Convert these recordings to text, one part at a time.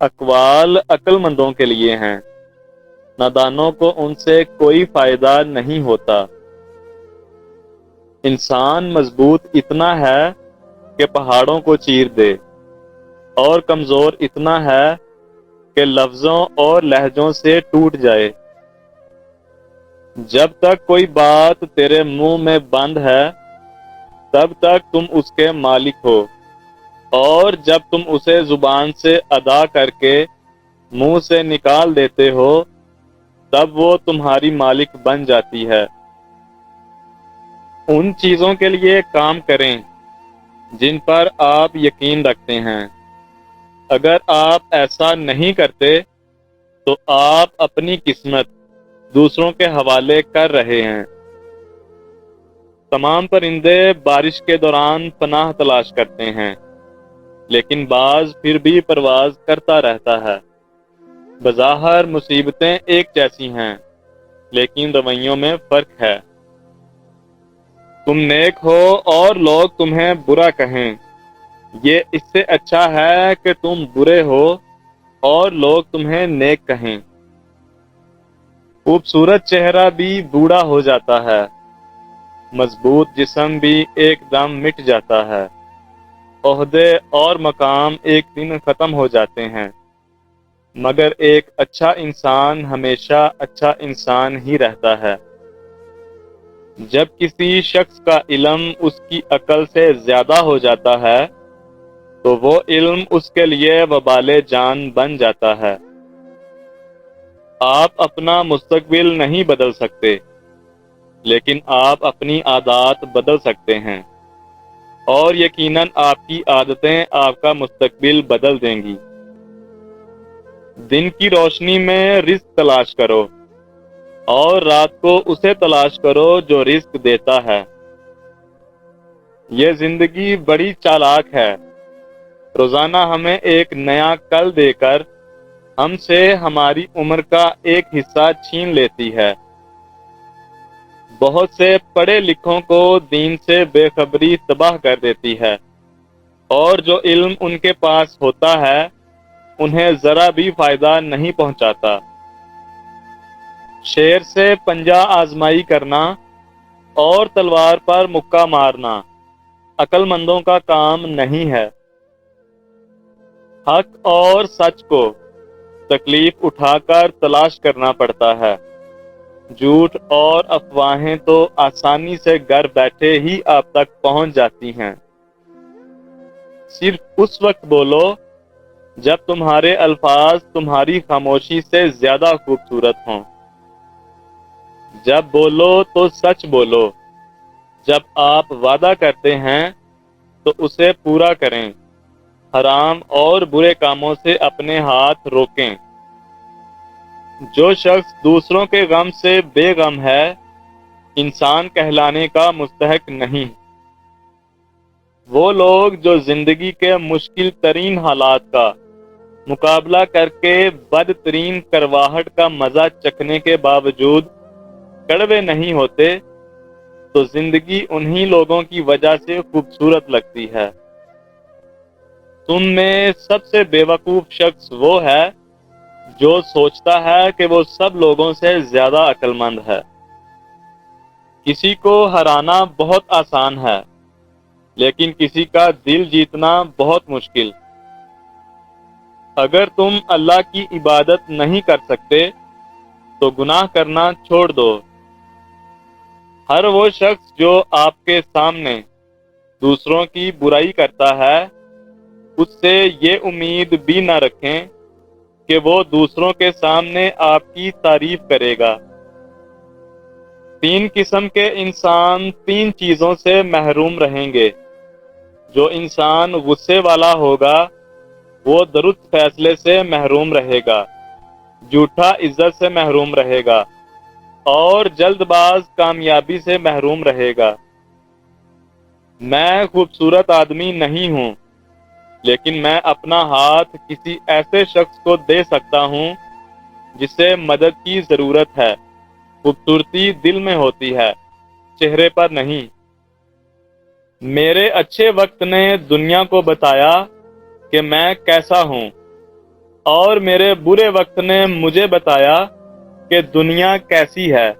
اقوال عقل مندوں کے لیے ہیں، نادانوں کو ان سے کوئی فائدہ نہیں ہوتا۔ انسان مضبوط اتنا ہے کہ پہاڑوں کو چیر دے، اور کمزور اتنا ہے کہ لفظوں اور لہجوں سے ٹوٹ جائے۔ جب تک کوئی بات تیرے منہ میں بند ہے تب تک تم اس کے مالک ہو، اور جب تم اسے زبان سے ادا کر کے منہ سے نکال دیتے ہو تب وہ تمہاری مالک بن جاتی ہے۔ ان چیزوں کے لیے کام کریں جن پر آپ یقین رکھتے ہیں۔ اگر آپ ایسا نہیں کرتے تو آپ اپنی قسمت دوسروں کے حوالے کر رہے ہیں۔ تمام پرندے بارش کے دوران پناہ تلاش کرتے ہیں، لیکن باز پھر بھی پرواز کرتا رہتا ہے۔ بظاہر مصیبتیں ایک جیسی ہیں، لیکن رویوں میں فرق ہے۔ تم نیک ہو اور لوگ تمہیں برا کہیں، یہ اس سے اچھا ہے کہ تم برے ہو اور لوگ تمہیں نیک کہیں۔ خوبصورت چہرہ بھی بوڑھا ہو جاتا ہے، مضبوط جسم بھی ایک دم مٹ جاتا ہے۔ عہدے اور مقام ایک دن ختم ہو جاتے ہیں، مگر ایک اچھا انسان ہمیشہ اچھا انسان ہی رہتا ہے۔ جب کسی شخص کا علم اس کی عقل سے زیادہ ہو جاتا ہے تو وہ علم اس کے لیے وبال جان بن جاتا ہے۔ آپ اپنا مستقبل نہیں بدل سکتے، لیکن آپ اپنی عادات بدل سکتے ہیں، اور یقیناً آپ کی عادتیں آپ کا مستقبل بدل دیں گی۔ دن کی روشنی میں رزق تلاش کرو، اور رات کو اسے تلاش کرو جو رزق دیتا ہے۔ یہ زندگی بڑی چالاک ہے، روزانہ ہمیں ایک نیا کل دے کر ہم سے ہماری عمر کا ایک حصہ چھین لیتی ہے۔ بہت سے پڑھے لکھوں کو دین سے بے خبری تباہ کر دیتی ہے، اور جو علم ان کے پاس ہوتا ہے انہیں ذرا بھی فائدہ نہیں پہنچاتا۔ شیر سے پنجہ آزمائی کرنا اور تلوار پر مکہ مارنا عقل مندوں کا کام نہیں ہے۔ حق اور سچ کو تکلیف اٹھا کر تلاش کرنا پڑتا ہے، جھوٹ اور افواہیں تو آسانی سے گھر بیٹھے ہی آپ تک پہنچ جاتی ہیں۔ صرف اس وقت بولو جب تمہارے الفاظ تمہاری خاموشی سے زیادہ خوبصورت ہوں۔ جب بولو تو سچ بولو، جب آپ وعدہ کرتے ہیں تو اسے پورا کریں، حرام اور برے کاموں سے اپنے ہاتھ روکیں۔ جو شخص دوسروں کے غم سے بے غم ہے انسان کہلانے کا مستحق نہیں۔ وہ لوگ جو زندگی کے مشکل ترین حالات کا مقابلہ کر کے بدترین کرواہٹ کا مزہ چکھنے کے باوجود کڑوے نہیں ہوتے تو زندگی انہی لوگوں کی وجہ سے خوبصورت لگتی ہے۔ تم میں سب سے بے وقوف شخص وہ ہے جو سوچتا ہے کہ وہ سب لوگوں سے زیادہ عقل مند ہے۔ کسی کو ہرانا بہت آسان ہے، لیکن کسی کا دل جیتنا بہت مشکل۔ اگر تم اللہ کی عبادت نہیں کر سکتے تو گناہ کرنا چھوڑ دو۔ ہر وہ شخص جو آپ کے سامنے دوسروں کی برائی کرتا ہے اس سے یہ امید بھی نہ رکھیں کہ وہ دوسروں کے سامنے آپ کی تعریف کرے گا۔ تین قسم کے انسان تین چیزوں سے محروم رہیں گے۔ جو انسان غصے والا ہوگا وہ درست فیصلے سے محروم رہے گا، جھوٹا عزت سے محروم رہے گا، اور جلد باز کامیابی سے محروم رہے گا۔ میں خوبصورت آدمی نہیں ہوں، لیکن میں اپنا ہاتھ کسی ایسے شخص کو دے سکتا ہوں جسے مدد کی ضرورت ہے۔ خوبصورتی دل میں ہوتی ہے، چہرے پر نہیں۔ میرے اچھے وقت نے دنیا کو بتایا کہ میں کیسا ہوں، اور میرے برے وقت نے مجھے بتایا کہ دنیا کیسی ہے۔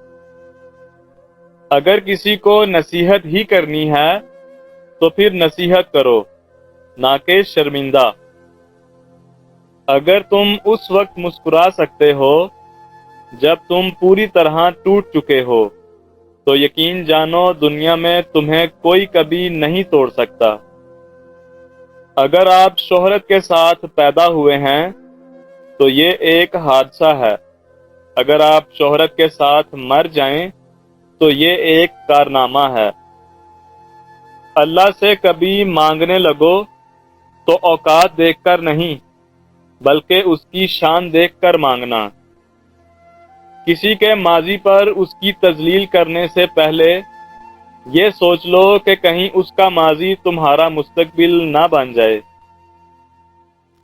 اگر کسی کو نصیحت ہی کرنی ہے تو پھر نصیحت کرو، نہ کہ شرمندہ۔ اگر تم اس وقت مسکرا سکتے ہو جب تم پوری طرح ٹوٹ چکے ہو تو یقین جانو دنیا میں تمہیں کوئی کبھی نہیں توڑ سکتا۔ اگر آپ شہرت کے ساتھ پیدا ہوئے ہیں تو یہ ایک حادثہ ہے، اگر آپ شہرت کے ساتھ مر جائیں تو یہ ایک کارنامہ ہے۔ اللہ سے کبھی مانگنے لگو تو اوقات دیکھ کر نہیں بلکہ اس کی شان دیکھ کر مانگنا۔ کسی کے ماضی پر اس کی تذلیل کرنے سے پہلے یہ سوچ لو کہ کہیں اس کا ماضی تمہارا مستقبل نہ بن جائے۔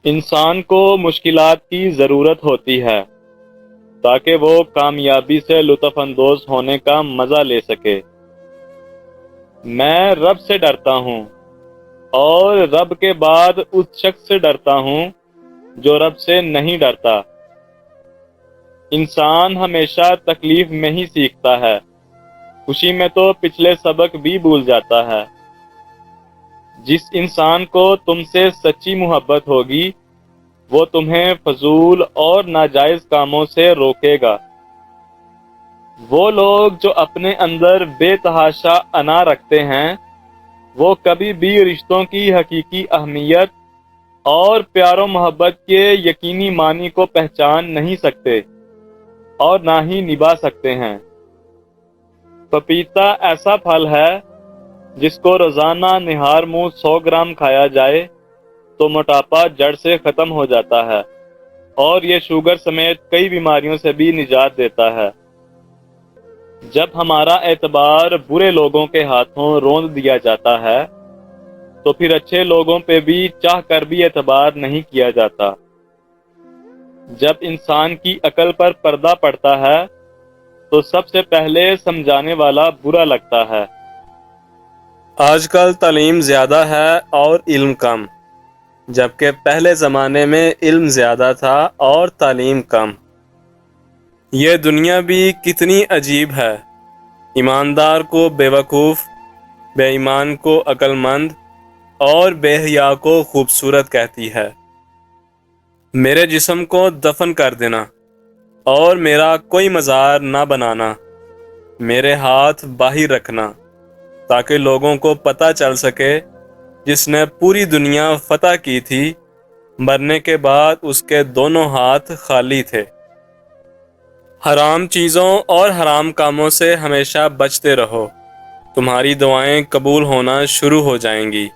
انسان کو مشکلات کی ضرورت ہوتی ہے تاکہ وہ کامیابی سے لطف اندوز ہونے کا مزہ لے سکے۔ میں رب سے ڈرتا ہوں اور رب کے بعد اس شخص سے ڈرتا ہوں جو رب سے نہیں ڈرتا۔ انسان ہمیشہ تکلیف میں ہی سیکھتا ہے، خوشی میں تو پچھلے سبق بھی بھول جاتا ہے۔ جس انسان کو تم سے سچی محبت ہوگی وہ تمہیں فضول اور ناجائز کاموں سے روکے گا۔ وہ لوگ جو اپنے اندر بے تحاشا انا رکھتے ہیں وہ کبھی بھی رشتوں کی حقیقی اہمیت اور پیار و محبت کے یقینی معنی کو پہچان نہیں سکتے اور نہ ہی نبھا سکتے ہیں۔ پپیتا ایسا پھل ہے جس کو روزانہ نہار منہ 100 گرام کھایا جائے تو موٹاپا جڑ سے ختم ہو جاتا ہے اور یہ شوگر سمیت کئی بیماریوں سے بھی نجات دیتا ہے۔ جب ہمارا اعتبار برے لوگوں کے ہاتھوں روند دیا جاتا ہے تو پھر اچھے لوگوں پہ بھی چاہ کر بھی اعتبار نہیں کیا جاتا۔ جب انسان کی عقل پر پردہ پڑتا ہے تو سب سے پہلے سمجھانے والا برا لگتا ہے۔ آج کل تعلیم زیادہ ہے اور علم کم، جبکہ پہلے زمانے میں علم زیادہ تھا اور تعلیم کم۔ یہ دنیا بھی کتنی عجیب ہے، ایماندار کو بے وقوف، بے ایمان کو عقل مند اور بے حیا کو خوبصورت کہتی ہے۔ میرے جسم کو دفن کر دینا اور میرا کوئی مزار نہ بنانا، میرے ہاتھ باہر رکھنا تاکہ لوگوں کو پتہ چل سکے جس نے پوری دنیا فتح کی تھی مرنے کے بعد اس کے دونوں ہاتھ خالی تھے۔ حرام چیزوں اور حرام کاموں سے ہمیشہ بچتے رہو، تمہاری دعائیں قبول ہونا شروع ہو جائیں گی۔